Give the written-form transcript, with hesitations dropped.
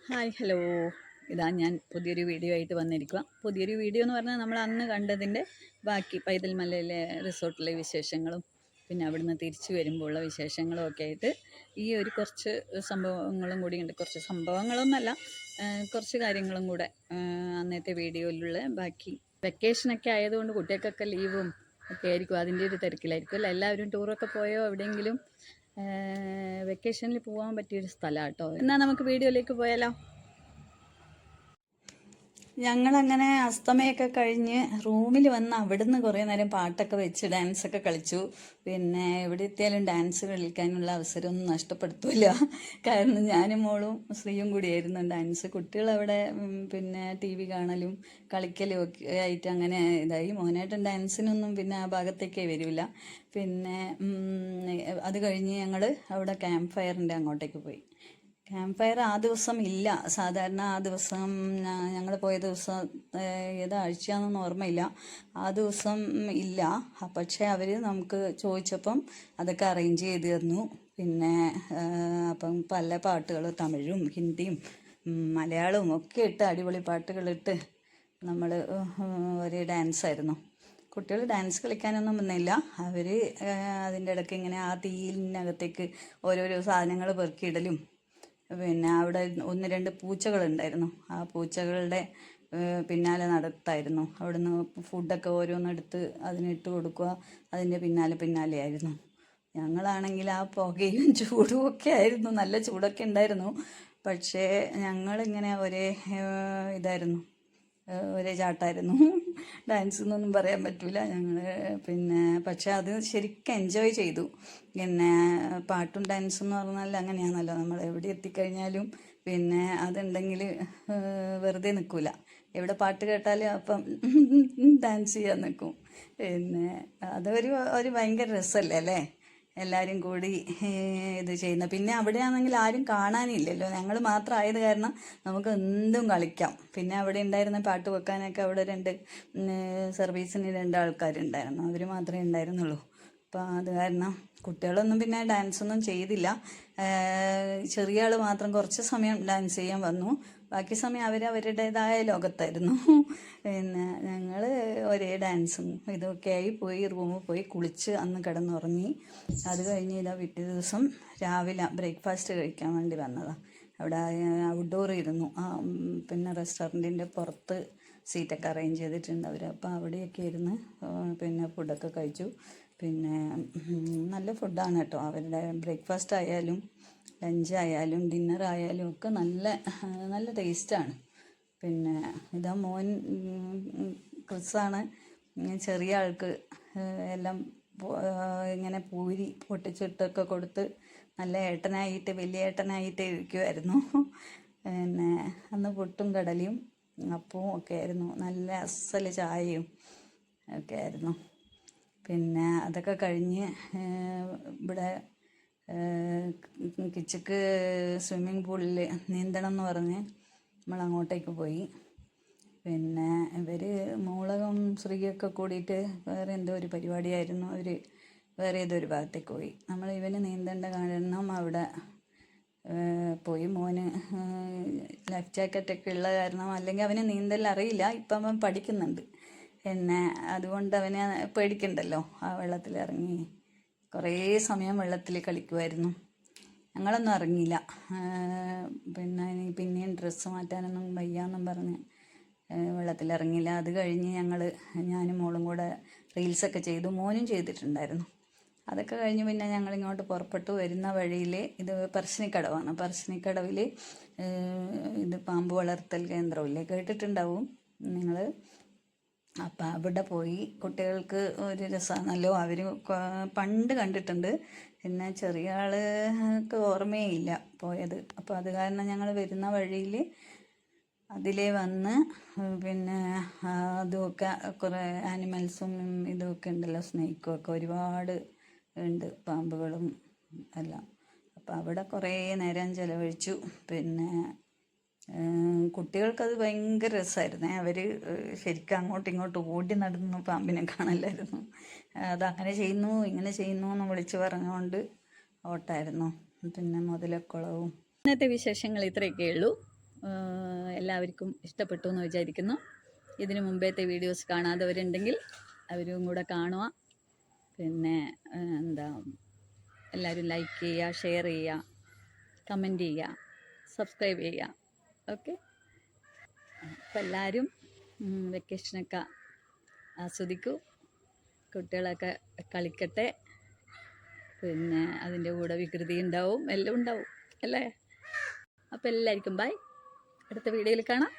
Hi hello, ഇതാ ഞാൻ പുതിയൊരു വീഡിയോ ആയിട്ട് വന്നിരിക്കുക. പുതിയൊരു വീഡിയോ എന്ന് പറഞ്ഞാൽ നമ്മൾ അന്ന് കണ്ടതിൻ്റെ ബാക്കി പൈതൽ മലയിലെ റിസോർട്ടിലെ വിശേഷങ്ങളും പിന്നെ അവിടുന്ന് തിരിച്ചു വരുമ്പോൾ ഉള്ള വിശേഷങ്ങളും ഒക്കെ ആയിട്ട് ഈ ഒരു കുറച്ച് സംഭവങ്ങളും കൂടി ഉണ്ട്. കുറച്ച് സംഭവങ്ങളൊന്നല്ല, കുറച്ച് കാര്യങ്ങളും കൂടെ അന്നത്തെ വീഡിയോയിലുള്ള ബാക്കി. വെക്കേഷനൊക്കെ ആയതുകൊണ്ട് കുട്ടികൾക്കൊക്കെ ലീവും ഒക്കെ ആയിരിക്കും, അതിൻ്റെ ഒരു തിരക്കിലായിരിക്കും അല്ല. എല്ലാവരും ടൂറൊക്കെ പോയോ? എവിടെയെങ്കിലും വെക്കേഷനിൽ പോകാൻ പറ്റിയൊരു സ്ഥലമാണ് കേട്ടോ. എന്നാൽ നമുക്ക് വീഡിയോയിലേക്ക് പോയാലോ. ഞങ്ങളങ്ങനെ അസ്തമയൊക്കെ കഴിഞ്ഞ് റൂമിൽ വന്ന് അവിടുന്ന് കുറേ നേരം പാട്ടൊക്കെ വെച്ച് ഡാൻസൊക്കെ കളിച്ചു. പിന്നെ എവിടെ എത്തിയാലും ഡാൻസ് കളിക്കാനുള്ള അവസരമൊന്നും നഷ്ടപ്പെടുത്തില്ല. കാരണം ഞാനും മോളും ശ്രീയും കൂടിയായിരുന്നു ഡാൻസ്. കുട്ടികളവിടെ പിന്നെ ടി വി കാണലും കളിക്കലും ഒക്കെ ആയിട്ട് അങ്ങനെ ഇതായി. മോനായിട്ടും ഡാൻസിനൊന്നും പിന്നെ ആ ഭാഗത്തേക്കേ വരില്ല. പിന്നെ അത് കഴിഞ്ഞ് ഞങ്ങൾ അവിടെ ക്യാമ്പ് ഫയറിൻ്റെ അങ്ങോട്ടേക്ക് പോയി. ക്യാമ്പ് ഫയർ ആ ദിവസം ഇല്ല. സാധാരണ ആ ദിവസം ഞങ്ങൾ പോയ ദിവസം ഏതാഴ്ചയാണെന്നൊന്നും ഓർമ്മയില്ല. ആ ദിവസം ഇല്ല. പക്ഷേ അവർ നമുക്ക് ചോദിച്ചപ്പം അതൊക്കെ അറേഞ്ച് ചെയ്ത് തന്നു. പിന്നെ അപ്പം പല പാട്ടുകൾ തമിഴും ഹിന്ദിയും മലയാളവും ഒക്കെ ഇട്ട് അടിപൊളി പാട്ടുകളിട്ട് നമ്മൾ ഒരു ഡാൻസായിരുന്നു. കുട്ടികൾ ഡാൻസ് കളിക്കാനൊന്നും വന്നില്ല. അവർ അതിൻ്റെ ഇടയ്ക്ക് ഇങ്ങനെ ആ തീയിനകത്തേക്ക് ഓരോരോ സാധനങ്ങൾ പെറുക്കിയിടലും പിന്നെ അവിടെ 1-2 പൂച്ചകളുണ്ടായിരുന്നു. ആ പൂച്ചകളുടെ പിന്നാലെ നടത്തായിരുന്നു. അവിടുന്ന് ഫുഡൊക്കെ ഓരോന്നെടുത്ത് അതിനിട്ട് കൊടുക്കുക, അതിൻ്റെ പിന്നാലെയായിരുന്നു. ഞങ്ങളാണെങ്കിൽ ആ പുകയും ചൂടും ഒക്കെ ആയിരുന്നു. നല്ല ചൂടൊക്കെ ഉണ്ടായിരുന്നു. പക്ഷേ ഞങ്ങളിങ്ങനെ ഒരേ ഇതായിരുന്നു, ഒരേ ചാട്ടായിരുന്നു. ഡാൻസ് എന്നൊന്നും പറയാൻ പറ്റില്ല ഞങ്ങൾ. പിന്നെ പക്ഷെ അത് ശരിക്കും എൻജോയ് ചെയ്തു. പിന്നെ പാട്ടും ഡാൻസും എന്ന് പറഞ്ഞാൽ അങ്ങനെയാണല്ലോ, നമ്മൾ എവിടെ എത്തിക്കഴിഞ്ഞാലും പിന്നെ അതുണ്ടെങ്കിൽ വെറുതെ നിൽക്കില്ല. എവിടെ പാട്ട് കേട്ടാലും അപ്പം ഡാൻസ് ചെയ്യാൻ നിൽക്കും. പിന്നെ അതൊരു ഭയങ്കര രസമല്ലേ അല്ലേ, എല്ലാവരും കൂടി ഇത് ചെയ്യുന്നത്. പിന്നെ അവിടെയാണെങ്കിൽ ആരും കാണാനില്ലല്ലോ, ഞങ്ങൾ മാത്രമായത് കാരണം നമുക്ക് എന്തും കളിക്കാം. പിന്നെ അവിടെ ഉണ്ടായിരുന്ന പാട്ട് വെക്കാനൊക്കെ അവിടെ 2 സർവീസിന് 2 ആൾക്കാരുണ്ടായിരുന്നു. അവർ മാത്രമേ ഉണ്ടായിരുന്നുള്ളൂ. അപ്പോൾ അത് കാരണം കുട്ടികളൊന്നും പിന്നെ ഡാൻസൊന്നും ചെയ്തില്ല. ചെറിയ ആൾ മാത്രം കുറച്ച് സമയം ഡാൻസ് ചെയ്യാൻ വന്നു. ബാക്കി സമയം അവരുടേതായ ലോകത്തായിരുന്നു. പിന്നെ ഞങ്ങൾ ഒരേ ഡാൻസും ഇതൊക്കെ ആയി പോയി റൂമിൽ പോയി കുളിച്ച് അന്ന് കിടന്നുറങ്ങി. അത് കഴിഞ്ഞ് ഇതാ പിറ്റേ ദിവസം രാവിലെ ബ്രേക്ക്ഫാസ്റ്റ് കഴിക്കാൻ വേണ്ടി വന്നതാണ്. അവിടെ ഔട്ട്ഡോർ ഇരുന്നു. പിന്നെ റെസ്റ്റോറൻറ്റിൻ്റെ പുറത്ത് സീറ്റൊക്കെ അറേഞ്ച് ചെയ്തിട്ടുണ്ട് അവർ. അപ്പോൾ അവിടെയൊക്കെ ഇരുന്ന് പിന്നെ ഫുഡൊക്കെ കഴിച്ചു. പിന്നെ നല്ല ഫുഡാണ് കേട്ടോ അവരുടെ. ബ്രേക്ക്ഫാസ്റ്റ് ആയാലും ലഞ്ചായാലും ഡിന്നറായാലും ഒക്കെ നല്ല ടേസ്റ്റാണ്. പിന്നെ ഇതാ മോൻ ക്രിസാണ്. ചെറിയ ആൾക്ക് എല്ലാം ഇങ്ങനെ പൂരി പൊട്ടിച്ചിട്ടൊക്കെ കൊടുത്ത് നല്ല ഏട്ടനായിട്ട് വലിയ ഏട്ടനായിട്ട് ഇരിക്കുമായിരുന്നു. പിന്നെ അന്ന് പുട്ടും കടലയും അപ്പവും ഒക്കെ ആയിരുന്നു. നല്ല അസൽ ചായയും ഒക്കെ ആയിരുന്നു. പിന്നെ അതൊക്കെ കഴിഞ്ഞ് ഇവിടെ കിച്ചക്ക് സ്വിമ്മിങ് പൂളിൽ നീന്തണം എന്ന് പറഞ്ഞ് നമ്മൾ അങ്ങോട്ടേക്ക് പോയി. പിന്നെ ഇവർ മോളകം ശ്രീയൊക്കെ കൂടിയിട്ട് വേറെ എന്തോ ഒരു പരിപാടിയായിരുന്നു. അവർ വേറെ ഏതോ ഒരു ഭാഗത്തേക്ക് പോയി. നമ്മൾ ഇവന് നീന്തേണ്ട കാരണം അവിടെ പോയി. മോന് ലൈഫ് ജാക്കറ്റൊക്കെ ഉള്ള കാരണം, അല്ലെങ്കിൽ അവന് നീന്തൽ അറിയില്ല. ഇപ്പം അവൻ പഠിക്കുന്നുണ്ട്. പിന്നെ അതുകൊണ്ട് അവനെ പേടിക്കണ്ടല്ലോ. ആ വെള്ളത്തിലിറങ്ങി കുറേ സമയം വെള്ളത്തിൽ കളിക്കുമായിരുന്നു. ഞങ്ങളൊന്നും ഇറങ്ങിയില്ല. പിന്നെ പിന്നെയും ഡ്രസ്സ് മാറ്റാനൊന്നും വയ്യാന്നും പറഞ്ഞ് വെള്ളത്തിലിറങ്ങിയില്ല. അത് കഴിഞ്ഞ് ഞാനും മോളും കൂടെ റീൽസൊക്കെ ചെയ്തു. മോനും ചെയ്തിട്ടുണ്ടായിരുന്നു. അതൊക്കെ കഴിഞ്ഞ് പിന്നെ ഞങ്ങളിങ്ങോട്ട് പുറപ്പെട്ടു. വരുന്ന വഴിയിൽ ഇത് പറശ്ശിനിക്കടവാണ്. പറശ്ശിനിക്കടവിൽ ഇത് പാമ്പ് വളർത്തൽ കേന്ദ്രമില്ലേ, കേട്ടിട്ടുണ്ടാവും നിങ്ങൾ. അപ്പം അവിടെ പോയി. കുട്ടികൾക്ക് ഒരു രസമാണല്ലോ. അവർ പണ്ട് കണ്ടിട്ടുണ്ട്. പിന്നെ ചെറിയ ആൾക്ക് ഓർമ്മയേ ഇല്ല പോയത്. അപ്പോൾ അത് കാരണം ഞങ്ങൾ വരുന്ന വഴിയിൽ അതിലേ വന്ന് പിന്നെ അതുമൊക്കെ കുറേ ആനിമൽസും ഇതുമൊക്കെ ഉണ്ടല്ലോ, സ്നേക്കും ഒക്കെ ഒരുപാട് ഉണ്ട്, പാമ്പുകളും എല്ലാം. അപ്പോൾ അവിടെ കുറേ നേരം ചിലവഴിച്ചു. പിന്നെ കുട്ടികൾക്കത് ഭയങ്കര രസമായിരുന്നേ. അവർ ശരിക്കും അങ്ങോട്ടും ഇങ്ങോട്ടും ഓടി നടന്നു പാമ്പിനെ കാണലായിരുന്നു. അതങ്ങനെ ചെയ്യുന്നു ഇങ്ങനെ ചെയ്യുന്നു എന്ന് വിളിച്ച് പറഞ്ഞുകൊണ്ട് ഓട്ടായിരുന്നു. പിന്നെ മുതലക്കുളവും. ഇന്നത്തെ വിശേഷങ്ങൾ ഇത്രയൊക്കെ ഉള്ളൂ. എല്ലാവർക്കും ഇഷ്ടപ്പെട്ടു എന്ന് വിചാരിക്കുന്നു. ഇതിനു മുമ്പത്തെ വീഡിയോസ് കാണാത്തവരുണ്ടെങ്കിൽ അവരും കൂടെ കാണുക. പിന്നെ എന്താ, എല്ലാവരും ലൈക്ക് ചെയ്യുക, ഷെയർ ചെയ്യുക, കമൻറ്റ് ചെയ്യുക, സബ്സ്ക്രൈബ് ചെയ്യുക. ഓക്കെ, അപ്പോൾ എല്ലാവരും വെക്കേഷനൊക്കെ ആസ്വദിക്കൂ. കുട്ടികളൊക്കെ കളിക്കട്ടെ. പിന്നെ അതിൻ്റെ കൂടെ വികൃതി ഉണ്ടാവും, എല്ലാം ഉണ്ടാവും അല്ലേ. അപ്പോൾ എല്ലാവർക്കും ബൈ. അടുത്ത വീഡിയോയിൽ കാണാം.